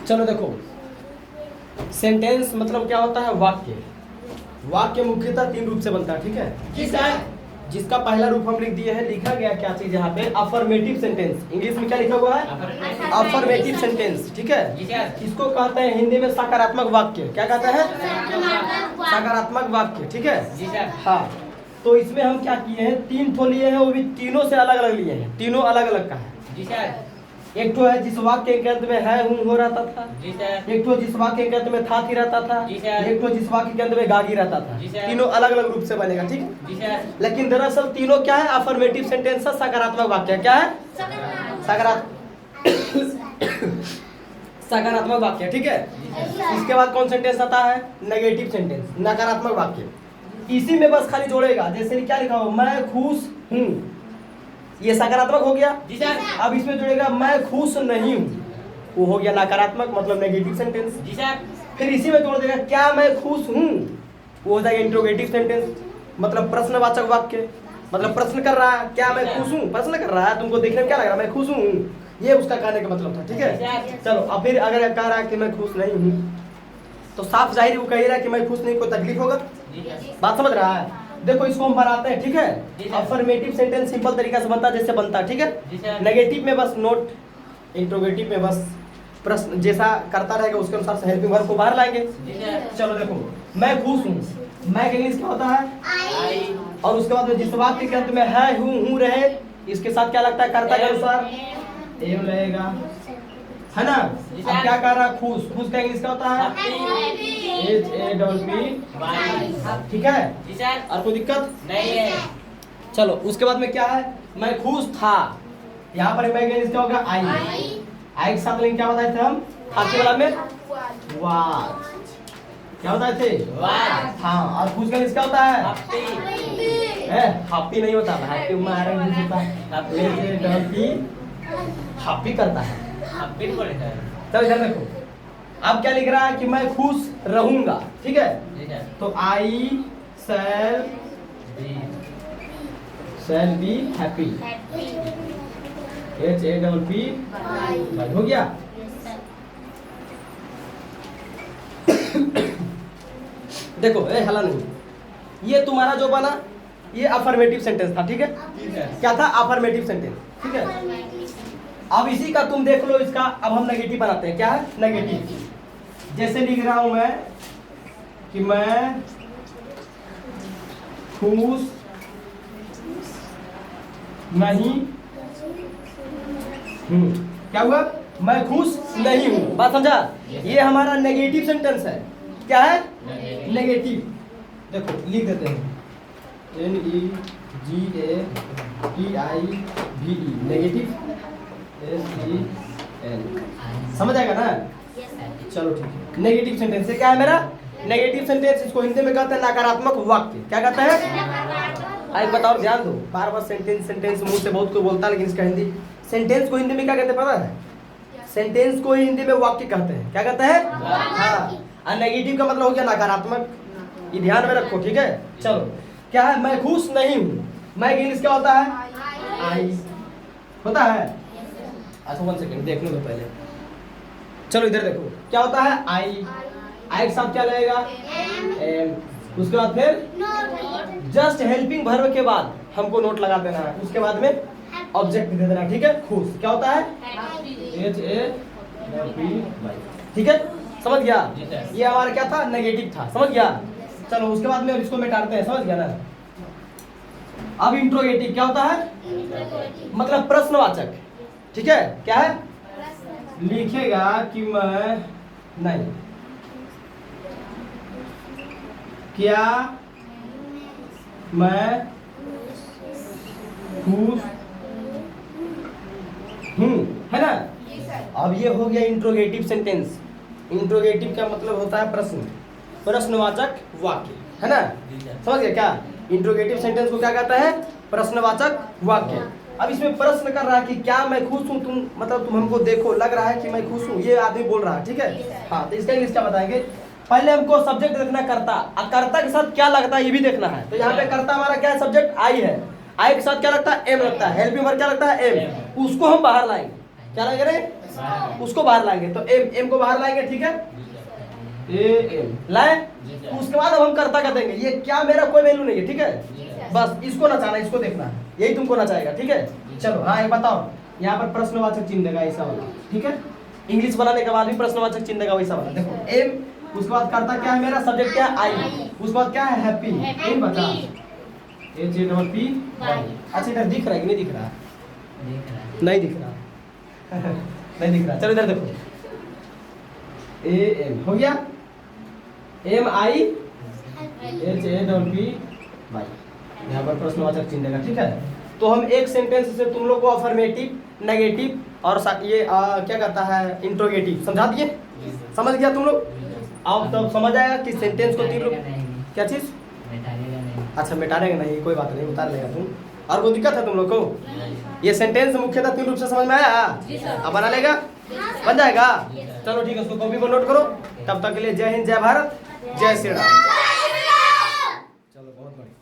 चलो देखो, सेंटेंस मतलब क्या होता है? वाक्य। वाक्य मुख्यतः 3 रूप से बनता है, ठीक है? जी सर। जिसका पहला रूप हम लिख दिए हैं, लिखा गया क्या चीज यहाँ पे? Affirmative sentence. इंग्लिश में क्या लिखा हुआ है? अफर्मेटिव सेंटेंस, ठीक है? जी सर। इसको कहते हैं हिंदी में सकारात्मक वाक्य। क्या कहते हैं? सकारात्मक वाक्य, ठीक है? जी सर। हाँ, तो इसमें हम क्या किए हैं? 3 ठो लिए हैं, वो भी तीनों से अलग अलग लिए हैं, तीनों अलग अलग का है। जी सर। एक ठो है जिस वाक्य के अंत में है हूं हो रहता था। जी सर। एक ठो जिस वाक्य के अंत में था थी रहता था। जी सर। एक ठो जिस वाक्य के अंत में गागी रहता था। जी सर। तीनों अलग अलग रूप से बनेगा, ठीक है? जी सर। लेकिन दरअसल तीनों क्या है? अफर्मेटिव सेंटेंस है, सकारात्मक वाक्य। क्या है? सकारात्मक वाक्य, ठीक है? इसके बाद कौन सेंटेंस आता है? नेगेटिव सेंटेंस, नकारात्मक वाक्य। इसी में बस खाली जोड़ेगा, जैसे क्या लिखा हो, मैं खुश हूँ, ये सकारात्मक हो गया। जी सर। अब इसमें जुड़ेगा मैं खुश नहीं हूँ, वो हो गया नकारात्मक, मतलब नेगेटिव सेंटेंस। जी सर। फिर इसी में जोड़ देगा क्या मैं खुश हूँ, वो हो जाएगा इंट्रोगेटिव सेंटेंस, मतलब प्रश्नवाचक वाक्य। मतलब प्रश्न कर रहा है, क्या मैं खुश हूँ? प्रश्न कर रहा है, तुमको देखने में क्या लग रहा है? मैं खुश हूँ, ये उसका कहने का मतलब था, ठीक है? चलो, अब फिर अगर कह रहा है कि मैं खुश नहीं हूँ, तो साफ जाहिर वो कह रहा है कि मैं खुश नहीं, कोई तकलीफ होगा? बात समझ रहा है? देखो, इसको हम बनाते हैं, ठीक जी है? सर। अफर्मेटिव सेंटेंस सिंपल तरीका से बनता है, जैसे बनता है, ठीक है? जी सर। नेगेटिव में बस नोट, इंट्रोगेटिव में बस प्रश्न जैसा करता रहेगा, उसके अनुसार से हेल्पिंग वर्ब को बाहर लाएंगे। जी सर। चलो देखो, मैं खुश हूँ, मैं के इंग्लिश क्या होता है? आई। और उसके बाद में जिस वाक्य के अंत में है हूँ रहे, इसके साथ क्या लगता है? कर्ता के अनुसार एम लगेगा, है ना? जी अब सर। क्या कर रहा है? खुश, खुश का इंग्लिश क्या होता है? वाई। ठीक है? जी सर। और कोई दिक्कत? नहीं है। चलो, उसके बाद में क्या है? मैं खुश था, यहाँ पर मैं क्या होगा? आई। आई के साथ लेकिन क्या बताए थे हम? खाते वाला में वाह, क्या बताए थे? वाज। हाँ, और खुश का क्या होता है? हैप्पी। हैप्पी नहीं होता, हैप्पी मारे नहीं होता, हैप्पी हैप्पी करता है। हैप्पी बोले सर। चलो इधर देखो, अब क्या लिख रहा है कि मैं खुश रहूंगा, ठीक है? जी सर। तो आई शैल बी हैप्पी, HAPPY हो गया। देखो, हला नहीं, ये तुम्हारा जो बना, ये अफर्मेटिव सेंटेंस था, ठीक है? जी सर। क्या था? अफर्मेटिव सेंटेंस, ठीक है? अब इसी का तुम देख लो, इसका अब हम नेगेटिव बनाते हैं। क्या है? नेगेटिव। जैसे लिख रहा हूं मैं कि मैं खुश नहीं हूं। क्या हुआ? मैं खुश नहीं हूं। बात समझा? ये हमारा नेगेटिव सेंटेंस है। क्या है? नेगेटिव। देखो, लिख देते हैं NEGATIVE, नेगेटिव, SEN। समझ आएगा ना? चलो ठीक है। नेगेटिव सेंटेंस क्या है मेरा? नेगेटिव सेंटेंस, इसको हिंदी में कहते हैं नकारात्मक वाक्य। क्या कहते हैं? आज बताओ, ध्यान दो, बार बार सेंटेंस सेंटेंस मुंह से बहुत कोई बोलता है, लेकिन इसका हिंदी, सेंटेंस को हिंदी में क्या कहते हैं पता है? सेंटेंस को हिंदी में वाक्य कहते हैं। क्या कहते हैं? हाँ। और नेगेटिव का मतलब हो गया नकारात्मक, ये ध्यान में रखो, ठीक है? चलो, क्या है? मैं खुश नहीं हूँ, मैं इंग्लिश क्या होता है? आई होता है। अच्छा, 1 सेकेंड देखने दो पहले। चलो इधर देखो, क्या होता है? आई। आई के साथ क्या लगेगा? एम। उसके बाद फिर जस्ट हेल्पिंग वर्ब के बाद हमको नोट लगा देना है, उसके बाद में ऑब्जेक्ट दे देना, ठीक है? खुश क्या होता है? HAPPY, ठीक है? समझ गया? ये हमारा क्या था? नेगेटिव था। समझ गया? चलो, उसके बाद में इसको मिटाते हैं। समझ गया ना? अब इंट्रोगेटिव क्या होता है? मतलब प्रश्नवाचक, ठीक है? क्या है? लिखेगा कि मैं नहीं, क्या मैं खुश हूँ, है ना? अब ये हो गया इंट्रोगेटिव सेंटेंस। इंट्रोगेटिव का मतलब होता है प्रश्न, प्रश्नवाचक वाक्य, है ना? समझ गया क्या? इंट्रोगेटिव सेंटेंस को क्या कहता है? प्रश्नवाचक वाक्य। अब इसमें प्रश्न कर रहा है कि क्या मैं खुश हूँ, तुम मतलब तुम हमको देखो, लग रहा है कि मैं खुश हूँ, ये आदमी बोल रहा है, ठीक है? हाँ, तो इसका इंग्लिश क्या बताएंगे? पहले हमको सब्जेक्ट देखना कर्ता, और कर्ता के साथ क्या लगता है ये भी देखना है। तो यहाँ पे कर्ता हमारा क्या है? सब्जेक्ट आई है। आई के साथ क्या लगता है? एम लगता है। हेल्पिंग वर्ब क्या लगता है? एम। उसको हम बाहर लाएंगे, क्या लाएंगे रे? उसको बाहर लाएंगे, तो एम, एम को बाहर लाएंगे, ठीक है, ए एम लाए। उसके बाद अब हम करता क्या देंगे, ये क्या मेरा कोई वैल्यू नहीं है, ठीक है, बस इसको नचाना, इसको देखना, यही तुमको नचाएगा, ठीक है। चलो हाँ ये बताओ, यहाँ पर प्रश्नवाचक चिन्ह देगा ऐसा वाला, ठीक है, इंग्लिश बनाने के बाद भी प्रश्नवाचक चिन्ह देगा वैसा वाला। देखो एम, उसके बाद करता क्या है मेरा, सब्जेक्ट क्या है आई, उसके बाद क्या है हैप्पी, एम बता H A double P Y. अच्छा इधर दिख रहा है कि नहीं दिख रहा? नहीं दिख रहा नहीं दिख रहा, चलो इधर देखो, ए एम हो गया, M I H A double P Y, यहाँ पर प्रश्नवाचक चिन्ह देगा, ठीक है। तो हम एक सेंटेंस से तुम लोग को अफर्मेटिव, नेगेटिव और ये क्या कहता है इंट्रोगेटिव समझा दिए, समझ गया तुम लोग? अब तब समझ आएगा कि सेंटेंस को तीन रूप, क्या चीज? अच्छा मिटाने का नहीं, कोई बात नहीं, उतार लेगा तुम। और कोई दिक्कत है तुम लोग को? ये सेंटेंस मुख्यतः तीन रूप से समझ में आया? अब बना लेगा, बन जाएगा। चलो ठीक है, उसको कॉपी पर नोट करो। तब तक के लिए जय हिंद, जय भारत, जय श्री राम। चलो बहुत बढ़िया।